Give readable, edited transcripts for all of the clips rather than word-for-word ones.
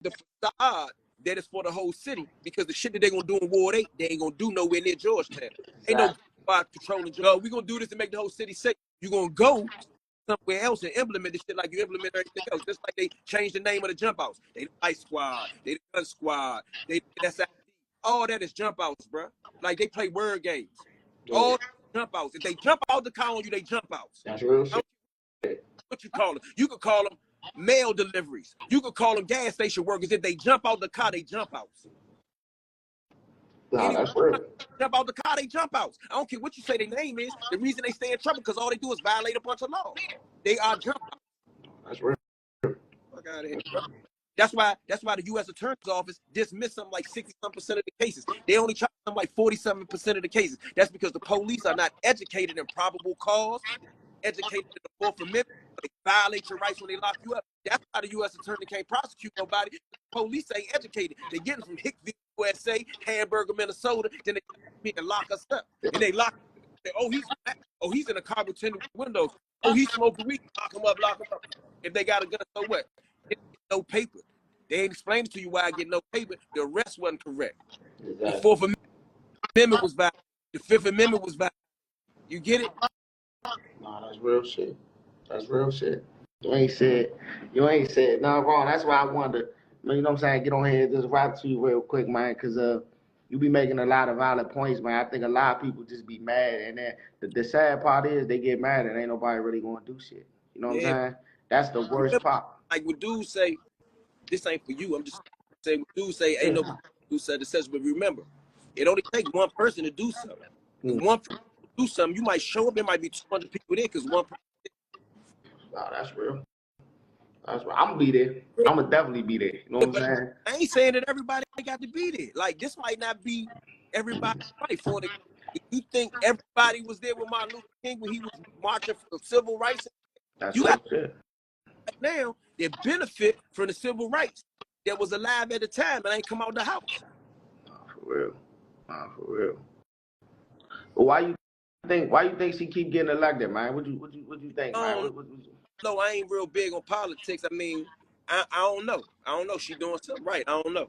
the facade that is for the whole city, because the shit that they're gonna do in Ward 8, they ain't gonna do nowhere near Georgetown. Ain't no spot controlling. We're gonna do this to make the whole city safe. You're gonna go somewhere else and implement this shit like you implement everything else. Just like they changed the name of the jump outs. They the Ice Squad, they the Gun Squad, they SID. All that is jump outs, bro. Like they play word games. Yeah. All jump outs. If they jump out the car on you, they jump outs. That's real shit. What you call them? You could call them mail deliveries. You could call them gas station workers. If they jump out the car, they jump outs. Nah, that's real. Jump out the car, they jump outs. I don't care what you say their name is. The reason they stay in trouble because all they do is violate a bunch of laws. They are jump outs. That's real. Fuck out of here, bro. That's why the U.S. Attorney's Office dismissed something like 60-some% of the cases. They only charge something like 47% of the cases. That's because the police are not educated in probable cause, educated in the Fourth Amendment. They violate your rights when they lock you up. That's why the U.S. Attorney can't prosecute nobody. The police ain't educated. They getting from Hickville, USA, Hamburger, Minnesota, then they can lock us up. And they lock. He's in a car with tinted windows. Oh, he's smoking weed. Lock him up. If they got a gun, so what? They get no paper. They ain't explaining to you why I get no paper. The arrest wasn't correct. Exactly. The Fourth Amendment was violated. The Fifth Amendment was violated. You get it? Nah, that's real shit. That's real shit. You ain't said nothing wrong. That's why I wanted to, you know what I'm saying, get on here and just rap to you real quick, man, because you be making a lot of valid points, man. I think a lot of people just be mad, and then the sad part is they get mad and ain't nobody really gonna do shit. You know what I'm saying? That's the worst part. Like when dudes say, this ain't for you, I'm just saying when dudes say ain't nobody who said the such, but remember, it only takes one person to do something. If one person do something, you might show up, there might be 200 people there because one person. Wow, that's real. That's right. I'm gonna be there. I'm gonna definitely be there. You know what I'm saying? I ain't saying that everybody got to be there. Like this might not be everybody's right for it. If you think everybody was there with Martin Luther King when he was marching for civil rights, that's you got now they benefit from the civil rights that was alive at the time and ain't come out the house. For real. But why you think she keep getting elected, man? What you think, man? No, I ain't real big on politics. I mean, I don't know. She doing something right. I don't know.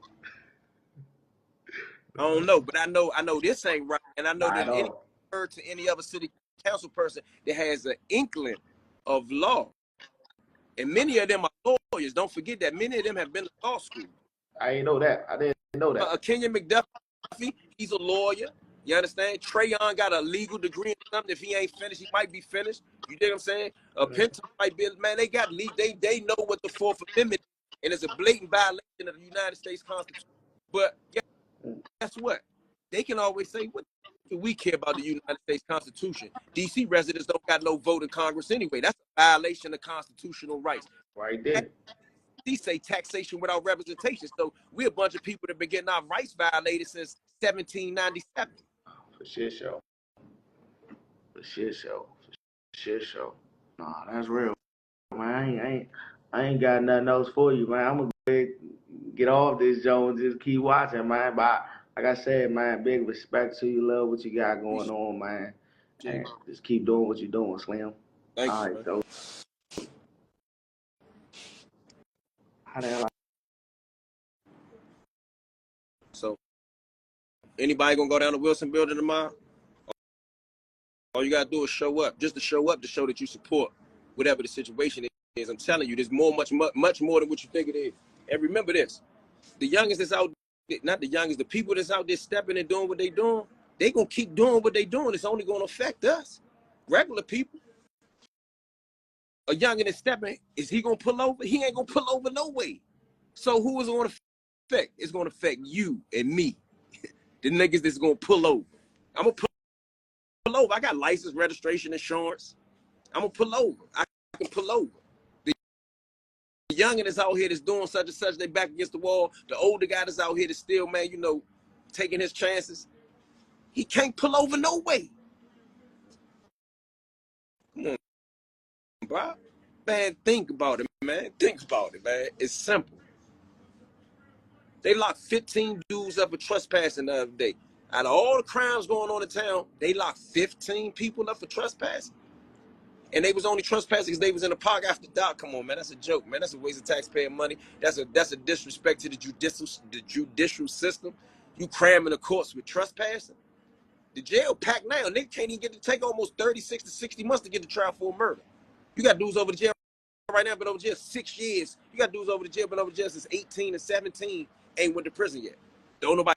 But I know this ain't right. And I know that any heard to any other city council person that has an inkling of law. And many of them are lawyers. Don't forget that many of them have been to law school. I didn't know that. Kenyon McDuffie, he's a lawyer. You understand? Trayon got a legal degree in something. If he ain't finished, he might be finished. You dig what I'm saying? Penton might be, man, they got they know what the Fourth Amendment is, and it's a blatant violation of the United States Constitution. But guess what? They can always say, what do we care about the United States Constitution? DC residents don't got no vote in Congress anyway. That's a violation of constitutional rights. Right there. They say taxation without representation. So we're a bunch of people that have been getting our rights violated since 1797. For shit show. Nah, that's real, man. I ain't got nothing else for you, man. I'm gonna get off this, Jones. Just keep watching, man. But like I said, man, big respect to you. Love what you got going on, man. And just keep doing what you're doing, Slim. Thank you, man. So, how the hell? So, anybody gonna go down to Wilson Building tomorrow? All you gotta do is show up. Just to show that you support whatever the situation is. I'm telling you, there's much more than what you think it is. And remember this: the youngest that's out, not the youngest, the people that's out there stepping and doing what they doing, they gonna keep doing what they doing. It's only gonna affect us, regular people. A youngin that's stepping, is he gonna pull over? He ain't gonna pull over no way. So who is it gonna affect? It's gonna affect you and me. The niggas that's gonna pull over. I'm gonna pull over. I got license, registration, insurance. I'm gonna pull over. I can pull over. The youngin that's out here that's doing such and such, they back against the wall. The older guy that's out here that's still, man, you know, taking his chances. He can't pull over no way. Come on, bro. Man, think about it, man. It's simple. They locked 15 dudes up for trespassing the other day. Out of all the crimes going on in town, they locked 15 people up for trespassing. And they was only trespassing because they was in the park after dark. Come on, man, that's a joke, man. That's a waste of taxpayer money. That's a disrespect to the judicial system. You cramming the courts with trespassing. The jail packed now. Nigga can't even get to take almost 36 to 60 months to get to trial for a murder. You got dudes over the jail right now, been over jail 6 years. You got dudes over the jail, been over jail since 18 and 17, ain't went to prison yet. Don't nobody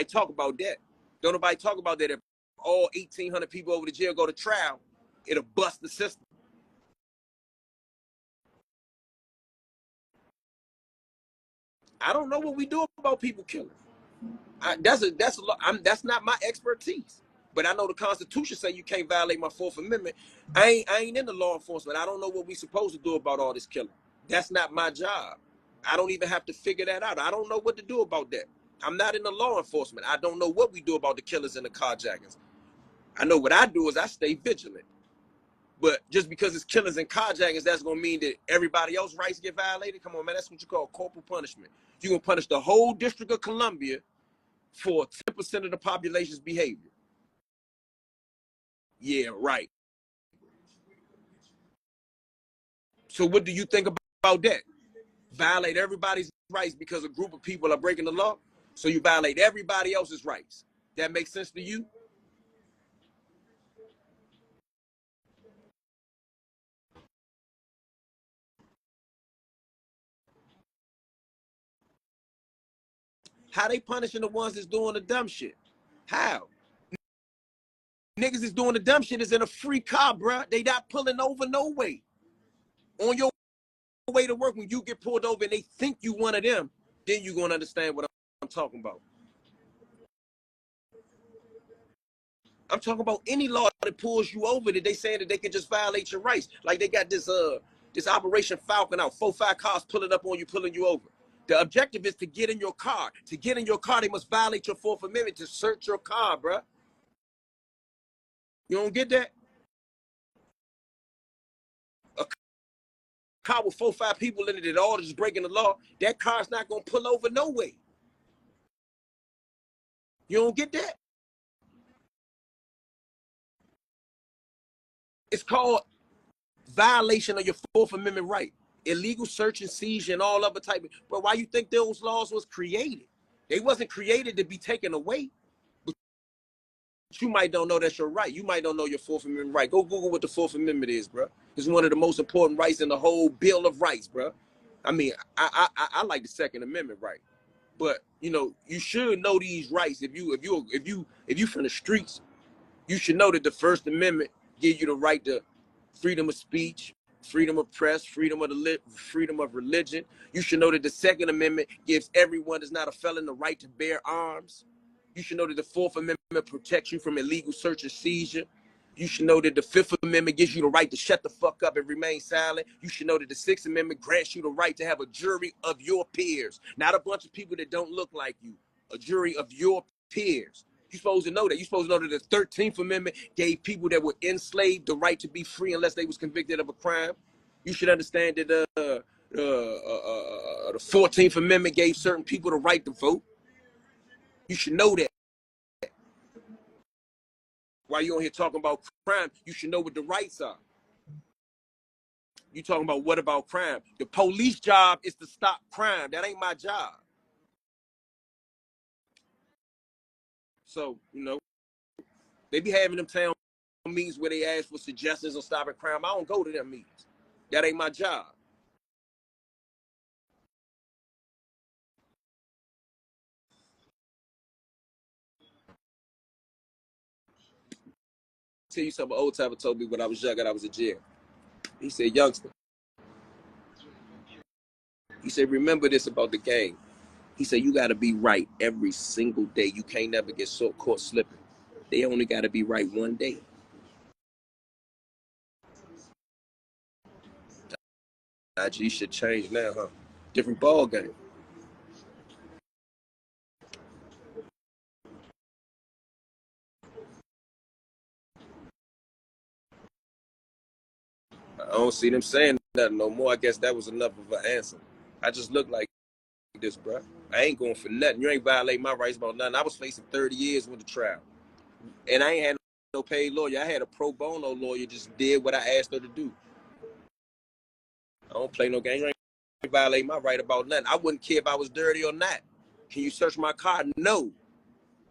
talk about that. Don't nobody talk about that. If all 1,800 people over the jail go to trial, it'll bust the system. I don't know what we do about people killing. That's not my expertise. But I know the Constitution say you can't violate my Fourth Amendment. I ain't in the law enforcement. I don't know what we supposed to do about all this killing. That's not my job. I don't even have to figure that out. I don't know what to do about that. I'm not in the law enforcement. I don't know what we do about the killers and the carjackers. I know what I do is I stay vigilant. But just because it's killers and carjackers, that's going to mean that everybody else's rights get violated? Come on, man. That's what you call corporal punishment. You're going to punish the whole District of Columbia for 10% of the population's behavior. Yeah, right. So what do you think about that? Violate everybody's rights because a group of people are breaking the law? So you violate everybody else's rights. That makes sense to you? How they punishing the ones that's doing the dumb shit? How? Niggas is doing the dumb shit is in a free car, bruh. They not pulling over no way. On your way to work, when you get pulled over and they think you one of them, then you gonna understand what I'm talking about. I'm talking about any law that pulls you over that they saying that they can just violate your rights. Like they got this Operation Falcon out, 4-5 cars pulling up on you, pulling you over. The objective is to get in your car. To get in your car, they must violate your Fourth Amendment to search your car, bruh. You don't get that? A car with 4-5 people in it that all just breaking the law, that car's not gonna pull over no way. You don't get that? It's called violation of your Fourth Amendment right. Illegal search and seizure and all other type of, but why you think those laws was created? They wasn't created to be taken away. But you might don't know that's your right. You might don't know your Fourth Amendment right. Go Google what the Fourth Amendment is, bro. It's one of the most important rights in the whole Bill of Rights, bro. I mean, I like the Second Amendment right, but you know, you should know these rights. If you from the streets, you should know that the First Amendment gives you the right to freedom of speech, freedom of press, freedom of religion. You should know that the Second Amendment gives everyone that's not a felon the right to bear arms. You should know that the Fourth Amendment protects you from illegal search and seizure. You should know that the Fifth Amendment gives you the right to shut the fuck up and remain silent. You should know that the Sixth Amendment grants you the right to have a jury of your peers, not a bunch of people that don't look like you. A jury of your peers. You're supposed to know that. You're supposed to know that the 13th Amendment gave people that were enslaved the right to be free unless they was convicted of a crime. You should understand that the 14th Amendment gave certain people the right to vote. You should know that. While you're on here talking about crime, you should know what the rights are. You talking about what about crime? The police job is to stop crime. That ain't my job. So, you know, they be having them town meetings where they ask for suggestions on stopping crime. I don't go to them meetings. That ain't my job. Tell you something. Old timer told me when I was young and I was in jail. He said, youngster. He said, remember this about the game. He said, you got to be right every single day. You can't never get so caught slipping. They only got to be right one day. IG should change now, huh? Different ball game. I don't see them saying nothing no more. I guess that was enough of an answer. I just look like this, bro. I ain't going for nothing. You ain't violate my rights about nothing. I was facing 30 years with the trial. And I ain't had no paid lawyer. I had a pro bono lawyer, just did what I asked her to do. I don't play no games. I ain't violate my right about nothing. I wouldn't care if I was dirty or not. Can you search my car? No.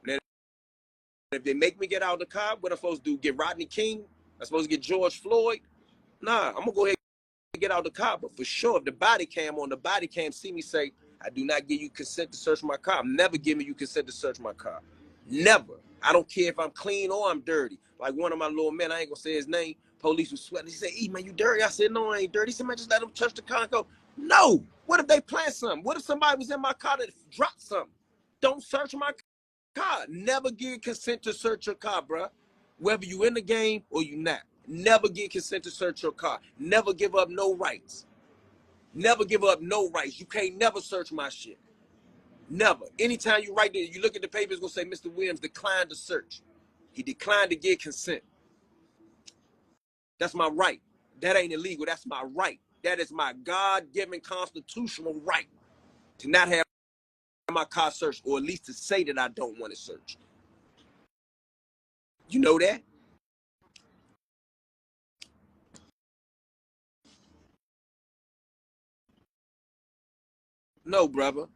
Now, if they make me get out of the car, what I'm supposed to do? Get Rodney King? I'm supposed to get George Floyd? Nah, I'm gonna go ahead and get out of the car. But for sure, if the body cam on, the body cam see me say, I do not give you consent to search my car. I'm never giving you consent to search my car. Never. I don't care if I'm clean or I'm dirty. Like one of my little men, I ain't gonna say his name, police was sweating. He said, E, man, you dirty? I said, no, I ain't dirty. He said, man, just let him touch the car and go. No. What if they plant something? What if somebody was in my car that dropped something? Don't search my car. Never give consent to search your car, bruh. Whether you in the game or you not. Never give consent to search your car. Never give up no rights. Never give up no rights. You can't never search my shit. Never. Anytime you write there, you look at the paper, it's going to say Mr. Williams declined to search. He declined to give consent. That's my right. That ain't illegal. That's my right. That is my God-given constitutional right to not have my car searched, or at least to say that I don't want it searched. You know that? No, brother.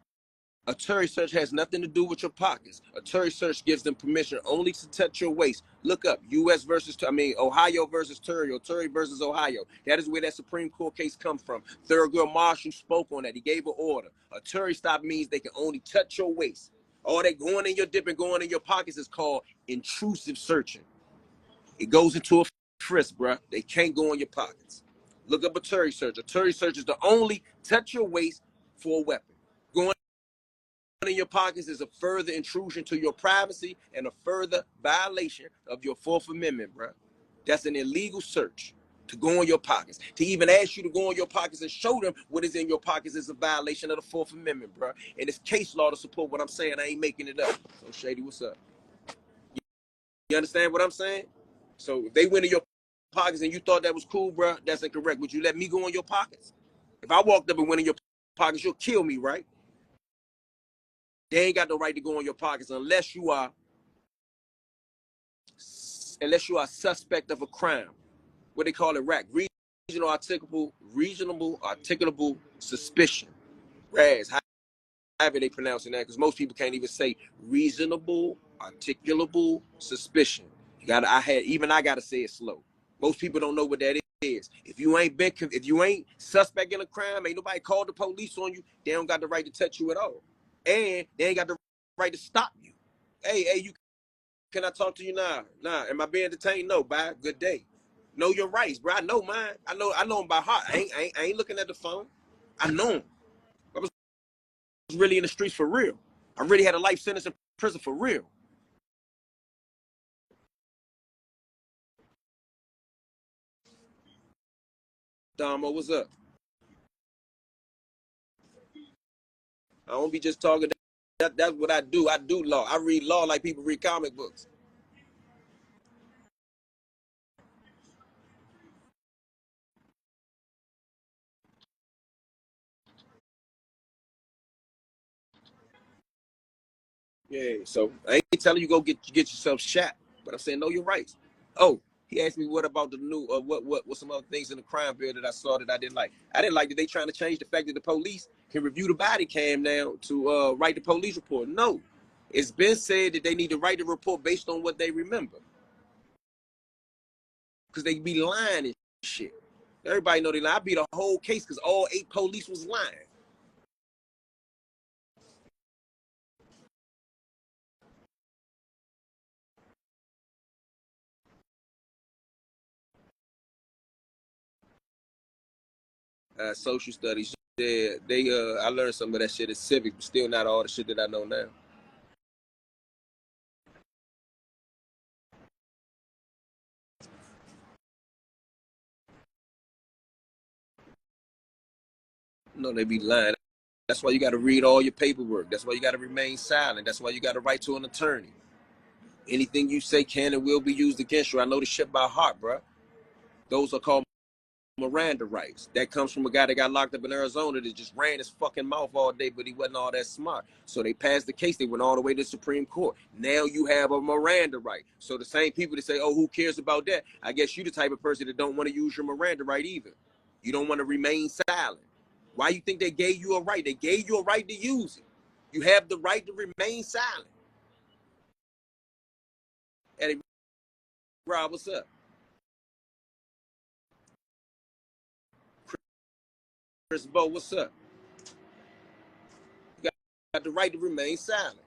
A Terry search has nothing to do with your pockets. A Terry search gives them permission only to touch your waist. Look up Ohio versus Terry, or Terry versus Ohio. That is where that Supreme Court case comes from. Thurgood Marshall spoke on that. He gave an order. A Terry stop means they can only touch your waist. All that going in your dip and going in your pockets is called intrusive searching. It goes into a frisk, bruh. They can't go in your pockets. Look up a Terry search. A Terry search is the only touch your waist for a weapon. Going in your pockets is a further intrusion to your privacy and a further violation of your Fourth Amendment, bro. That's an illegal search to go in your pockets. To even ask you to go in your pockets and show them what is in your pockets is a violation of the Fourth Amendment, bro. And it's case law to support what I'm saying. I ain't making it up. So Shady, what's up? You understand what I'm saying? So if they went in your pockets and you thought that was cool, bro, that's incorrect. Would you let me go in your pockets? If I walked up and went in your pockets, you'll kill me, right? They ain't got no right to go in your pockets unless you are suspect of a crime. What they call it, RAC, reasonable articulable suspicion. RAS, however they pronouncing that, because most people can't even say reasonable articulable suspicion. I gotta say it slow. Most people don't know what that is. If you ain't suspect in a crime, ain't nobody called the police on you, they don't got the right to touch you at all. And they ain't got the right to stop you. Hey, can I talk to you now? Nah, am I being detained? No, bye. Good day. Know your rights, bro. I know mine. I know them by heart. I ain't looking at the phone. I know them. I was really in the streets for real. I really had a life sentence in prison for real. Damo, what's up? I don't be just talking. That's what I do. I do law. I read law like people read comic books. Yeah, so I ain't telling you go get yourself shot, but I'm saying know your rights. Oh, he asked me what about the new what some other things in the crime bill that I saw that I didn't like. I didn't like that they trying to change the fact that the police can review the body cam now to write the police report. No, it's been said that they need to write the report based on what they remember, because they be lying and shit. Everybody know they lie. I beat a whole case because all 8 police was lying. Social studies. Yeah, I learned some of that shit in civics, but still not all the shit that I know now. No, they be lying. That's why you got to read all your paperwork. That's why you got to remain silent. That's why you got to write to an attorney. Anything you say can and will be used against you. I know the shit by heart, bro. Those are called Miranda rights. That comes from a guy that got locked up in Arizona that just ran his fucking mouth all day, but he wasn't all that smart. So they passed the case. They went all the way to the Supreme Court. Now you have a Miranda right. So the same people that say, oh, who cares about that? I guess you the type of person that don't want to use your Miranda right either. You don't want to remain silent. Why you think they gave you a right? They gave you a right to use it. You have the right to remain silent. Eddie Rob, what's up? Chris Bo, what's up? You got the right to remain silent.